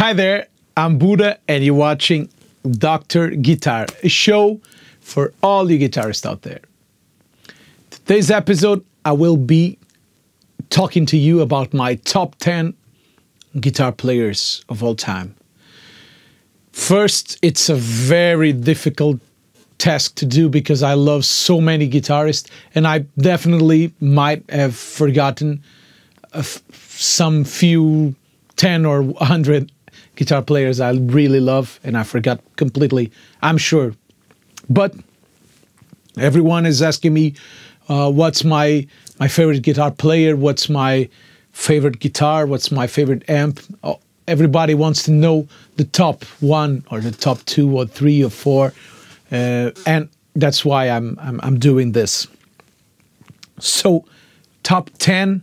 Hi there, I'm Budda and you're watching Dr. Guitar, a show for all you guitarists out there. Today's episode, I will be talking to you about my top 10 guitar players of all time. First, it's a very difficult task to do because I love so many guitarists and I definitely might have forgotten some few 10 or 100 guitar players I really love and I forgot completely, I'm sure. But everyone is asking me what's my favorite guitar player, what's my favorite guitar, what's my favorite amp. Everybody wants to know the top one or the top 2 or 3 or 4, and that's why I'm doing this. So, top 10,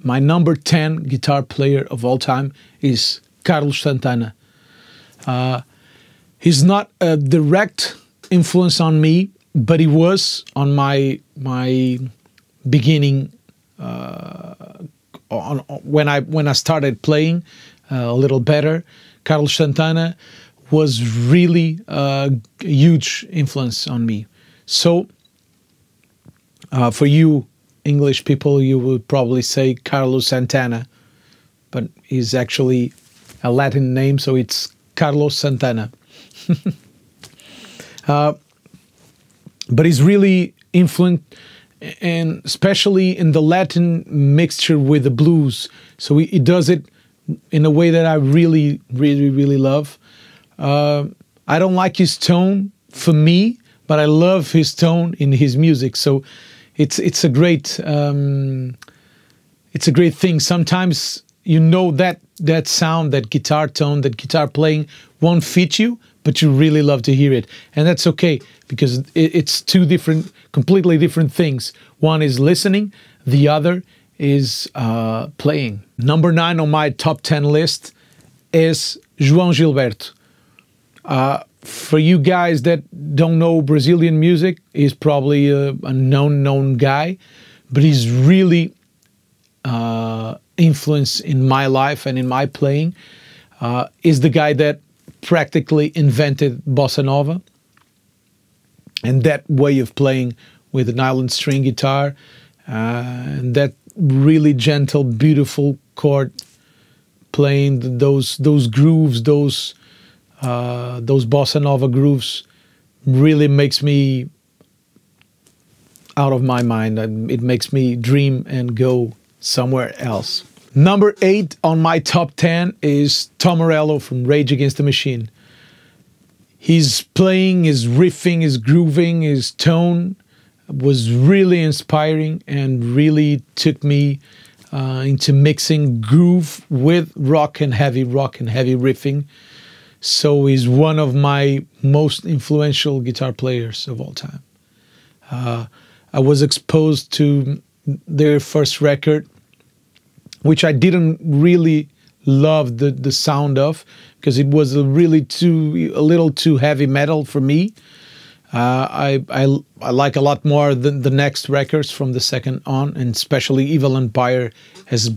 my number 10 guitar player of all time is Carlos Santana. He's not a direct influence on me, but he was on my beginning when I started playing a little better. Carlos Santana was really a huge influence on me. So for you English people, you would probably say Carlos Santana, but he's actually a Latin name, so it's Carlos Santana. But he's really influenced, and especially in the Latin mixture with the blues. So he does it in a way that I really love. I don't like his tone for me, but I love his tone in his music. So it's a great thing. Sometimes you know that sound, that guitar tone, that guitar playing won't fit you, but you really love to hear it, and that's okay because it's two completely different things. One is listening, the other is playing. Number 9 on my top 10 list is João Gilberto. For you guys that don't know Brazilian music, he's probably a known guy, but he's really influence in my life and in my playing. Is the guy that practically invented bossa nova and that way of playing with a nylon string guitar, and that really gentle, beautiful chord playing, those grooves, those bossa nova grooves, really makes me out of my mind. It makes me dream and go somewhere else. Number 8 on my top 10 is Tom Morello from Rage Against the Machine. His playing, his riffing, his grooving, his tone was really inspiring and really took me into mixing groove with rock and heavy riffing. So he's one of my most influential guitar players of all time. I was exposed to their first record, which I didn't really love the sound of because it was a little too heavy metal for me. I like a lot more the next records from the second on, and especially Evil Empire has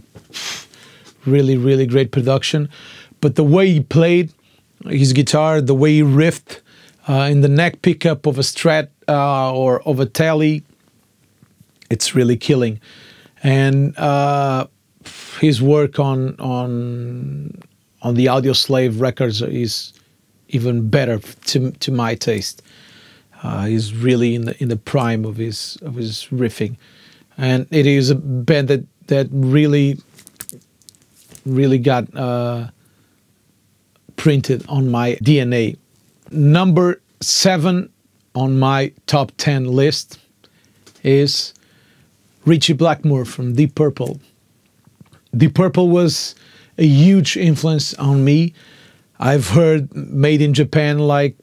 really great production. But the way he played his guitar, the way he riffed in the neck pickup of a Strat or of a Tele, it's really killing. And his work on the Audioslave records is even better to my taste. He's really in the prime of his riffing, and it is a band that really got printed on my DNA. Number 7 on my top 10 list is Ritchie Blackmoore from Deep Purple. Deep Purple was a huge influence on me. I've heard Made in Japan like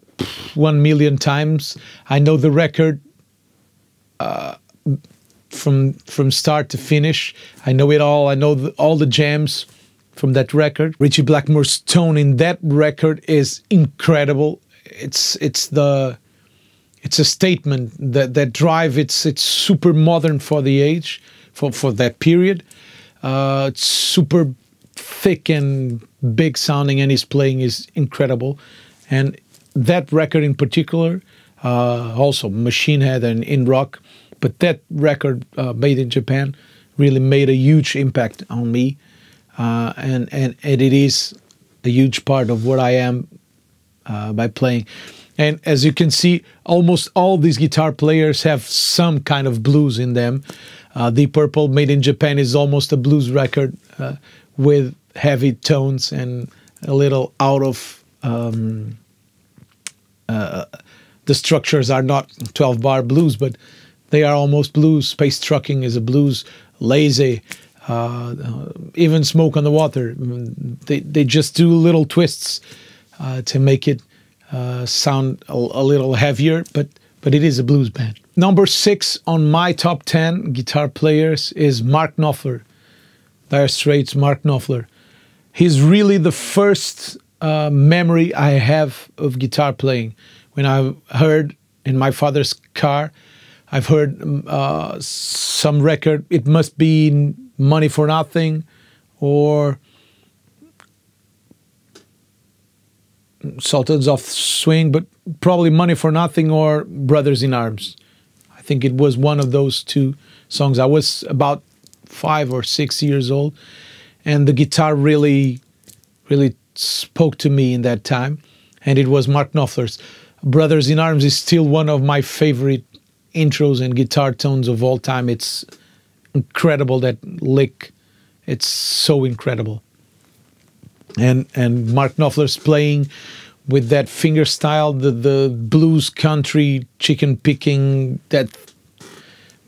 1 million times. I know the record from start to finish. I know it all. I know all the jams from that record. Ritchie Blackmoore's tone in that record is incredible. It's a statement that drive. It's super modern for the age, for that period. It's super thick and big sounding, and his playing is incredible. And that record in particular, also Machine Head and In Rock, but that record made in Japan really made a huge impact on me, and it is a huge part of what I am by playing. And as you can see, almost all these guitar players have some kind of blues in them. Deep Purple, made in Japan, is almost a blues record with heavy tones and a little out of... the structures are not 12-bar blues, but they are almost blues. Space Trucking is a blues. Lazy, even Smoke on the Water. They just do little twists to make it sound a little heavier, but it is a blues band. Number 6 on my top 10 guitar players is Mark Knopfler. Dire Straits' Mark Knopfler. He's really the first memory I have of guitar playing. When I heard in my father's car, I've heard some record. It must be Money for Nothing or Sultans of Swing, but probably Money for Nothing or Brothers in Arms. I think it was one of those two songs. I was about 5 or 6 years old, and the guitar really spoke to me in that time, and it was Mark Knopfler's. Brothers in Arms is still one of my favorite intros and guitar tones of all time. It's incredible, that lick. It's so incredible. And Mark Knopfler's playing with that finger style, the blues, country, chicken picking, that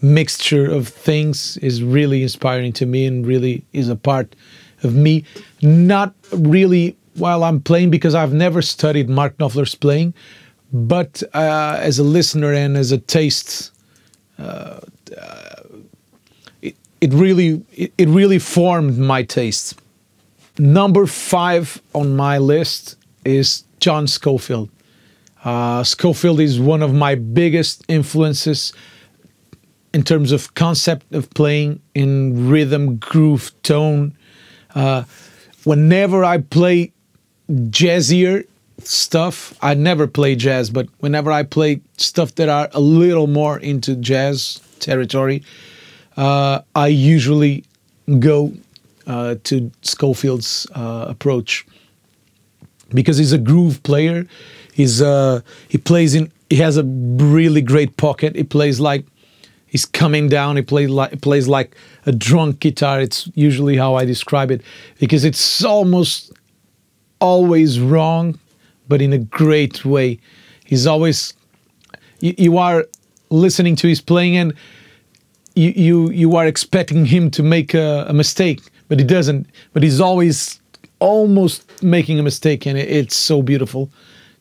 mixture of things is really inspiring to me and really is a part of me. Not really while I'm playing, because I've never studied Mark Knopfler's playing, but as a listener and as a taste, it really formed my taste. Number 5 on my list is John Scofield. Scofield is one of my biggest influences in terms of concept of playing, in rhythm, groove, tone. Whenever I play jazzier stuff, I never play jazz, but whenever I play stuff that are a little more into jazz territory, I usually go to Scofield's approach, because he's a groove player. He has a really great pocket. He plays like he's coming down. He plays like a drunk guitar. It's usually how I describe it, because it's almost always wrong, but in a great way. He's always, you are listening to his playing, and you are expecting him to make a mistake, but he doesn't. But he's always almost making a mistake, and it's so beautiful,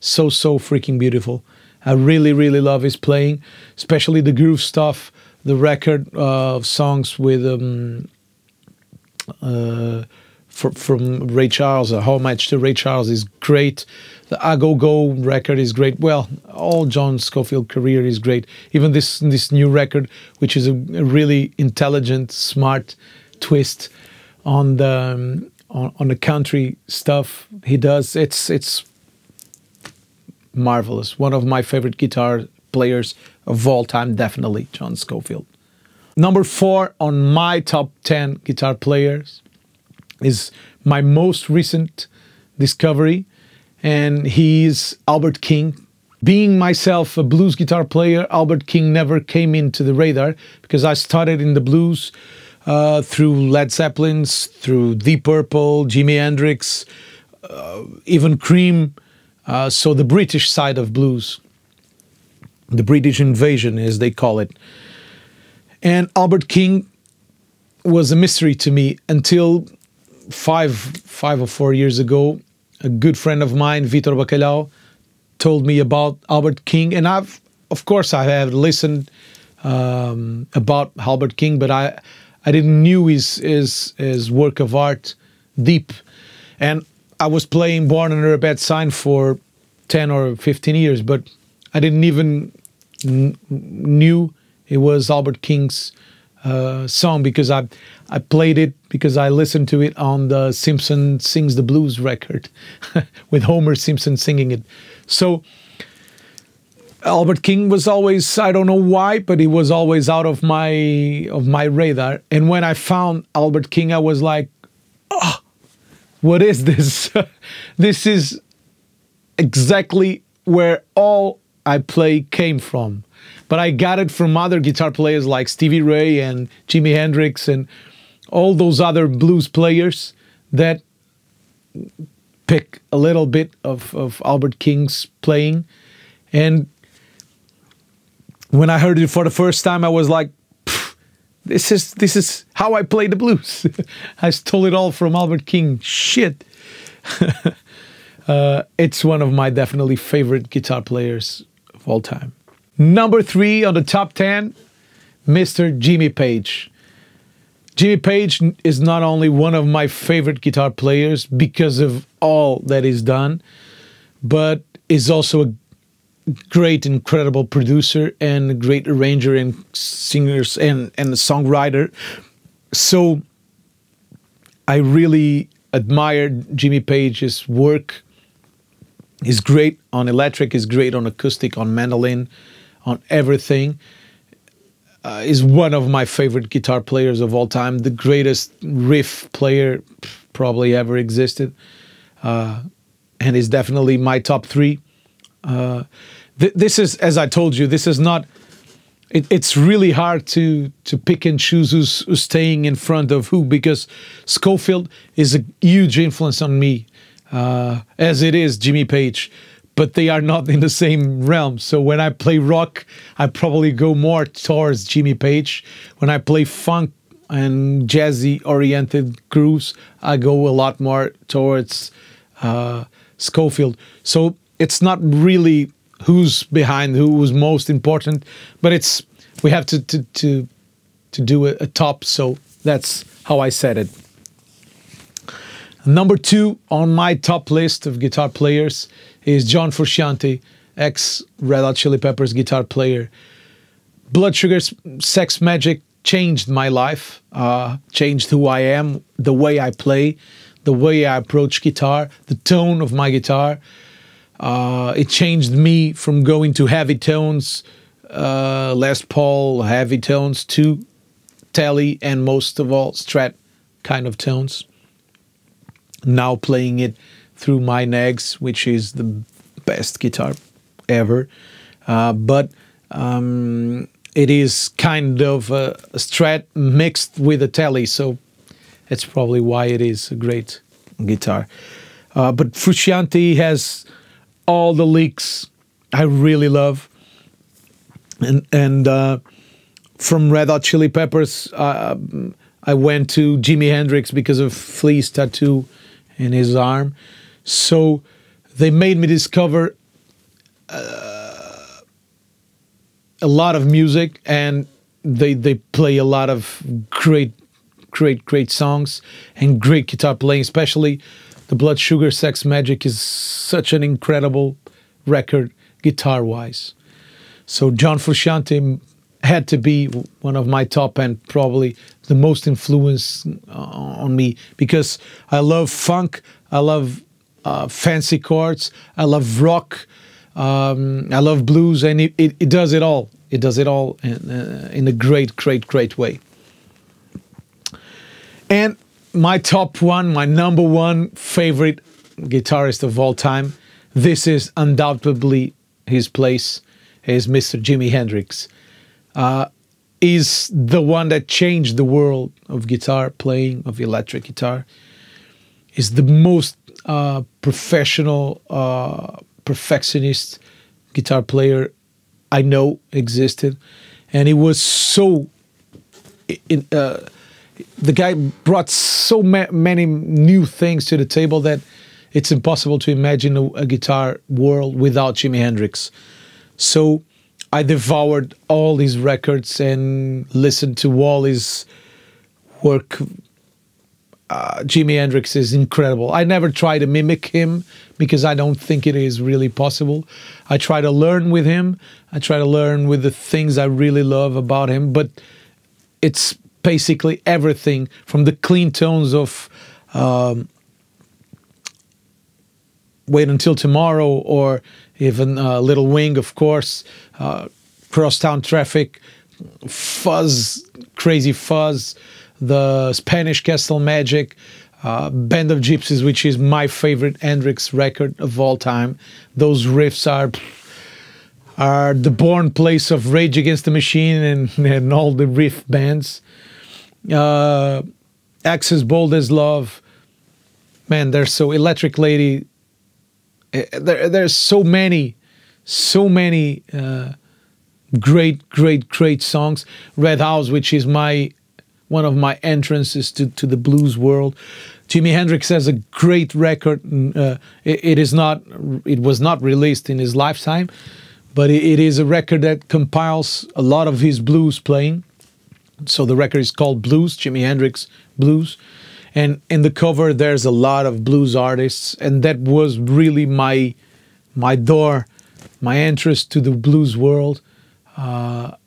so freaking beautiful. I really love his playing, especially the groove stuff. The record of songs with from Ray Charles, a homage to Ray Charles, is great. The I Go Go record is great. Well, all John Scofield career is great. Even this new record, which is a really intelligent, smart twist on the country stuff he does. It's marvelous. One of my favorite guitar players of all time, definitely John Scofield. Number 4 on my top 10 guitar players is my most recent discovery, and he's Albert King. Being myself a blues guitar player, Albert King never came into the radar, because I started in the blues through Led Zeppelins, through Deep Purple, Jimi Hendrix, even Cream, so the British side of blues, the British invasion as they call it. And Albert King was a mystery to me until five or 4 years ago. A good friend of mine, Vitor Bacalhau, told me about Albert King, and of course I have listened about Albert King, but I didn't knew his work of art deep. And I was playing Born Under a Bad Sign for 10 or 15 years, but I didn't even knew it was Albert King's song because I played it because I listened to it on the Simpson Sings the Blues record with Homer Simpson singing it. So Albert King was always, I don't know why, but he was always out of my radar. And when I found Albert King, I was like, oh, what is this? This is exactly where all I play came from. But I got it from other guitar players like Stevie Ray and Jimi Hendrix and all those other blues players that pick a little bit of Albert King's playing. And when I heard it for the first time, I was like, this is how I play the blues. I stole it all from Albert King. Shit. It's one of my definitely favorite guitar players of all time. Number 3 on the top 10, Mr. Jimmy Page. Jimmy Page is not only one of my favorite guitar players because of all that he's done, but is also a great, incredible producer and a great arranger and singers and a songwriter. So I really admire Jimmy Page's work. He's great on electric, he's great on acoustic, on mandolin, on everything. Is one of my favorite guitar players of all time, the greatest riff player probably ever existed, and is definitely my top 3. This is, as I told you, this is not. It's really hard to pick and choose who's staying in front of who, because Scofield is a huge influence on me, as it is Jimmy Page, but they are not in the same realm. So when I play rock, I probably go more towards Jimmy Page. When I play funk and jazzy-oriented grooves, I go a lot more towards Scofield. So it's not really who's behind, who's most important, but it's we have to do a top. So that's how I said it. Number 2 on my top list of guitar players is John Frusciante, ex-Red Hot Chili Peppers guitar player. Blood Sugar Sex Magik changed my life, changed who I am, the way I play, the way I approach guitar, the tone of my guitar. It changed me from going to heavy tones, Les Paul heavy tones, to Tele and most of all Strat kind of tones. Now playing it through my Nags, which is the best guitar ever, but it is kind of a Strat mixed with a Tele, so that's probably why it is a great guitar. But Frusciante has all the licks I really love, and from Red Hot Chili Peppers, I went to Jimi Hendrix because of Flea's tattoo in his arm. So they made me discover a lot of music, and they play a lot of great songs and great guitar playing. Especially the Blood Sugar Sex Magik is such an incredible record guitar wise. So John Frusciante had to be one of my top, and probably the most influence on me, because I love funk, I love fancy chords, I love rock, I love blues, and it does it all. It does it all in a great way. And my top 1, my number 1 favorite guitarist of all time, this is undoubtedly his place, is Mr. Jimi Hendrix. Is the one that changed the world of guitar playing, of electric guitar. Is the most professional, perfectionist guitar player I know existed, and he was so. The guy brought so many new things to the table that it's impossible to imagine a guitar world without Jimi Hendrix. So I devoured all his records and listened to all his work. Jimi Hendrix is incredible. I never try to mimic him because I don't think it is really possible. I try to learn with him. I try to learn with the things I really love about him. But it's basically everything from the clean tones of Wait Until Tomorrow, or even Little Wing, of course, Crosstown Traffic, Fuzz, Crazy Fuzz, the Spanish Castle Magic, Band of Gypsies, which is my favorite Hendrix record of all time. Those riffs are the born place of Rage Against the Machine and all the riff bands. Axis Bold as Love, man, they're so Electric Lady. There's so many great songs. Red House, which is one of my entrances to the blues world. Jimi Hendrix has a great record. It was not released in his lifetime, but it is a record that compiles a lot of his blues playing. So the record is called Blues, Jimi Hendrix Blues. And in the cover, there's a lot of blues artists, and that was really my door, my entrance to the blues world, via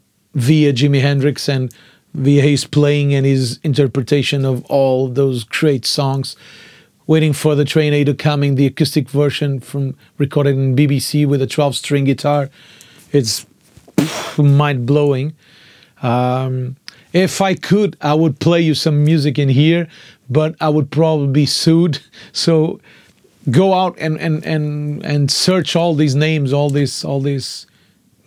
Jimi Hendrix and via his playing and his interpretation of all those great songs. Waiting for the Train A to Coming, the acoustic version recorded in BBC with a 12-string guitar. It's mind-blowing. If I could, I would play you some music in here, but I would probably be sued. So go out and search all these names, all these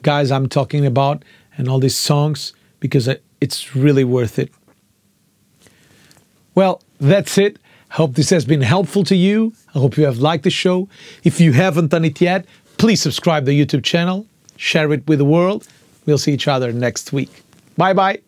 guys I'm talking about, and all these songs, because it's really worth it. Well, that's it. Hope this has been helpful to you. I hope you have liked the show. If you haven't done it yet, please subscribe to the YouTube channel, share it with the world. We'll see each other next week. Bye-bye.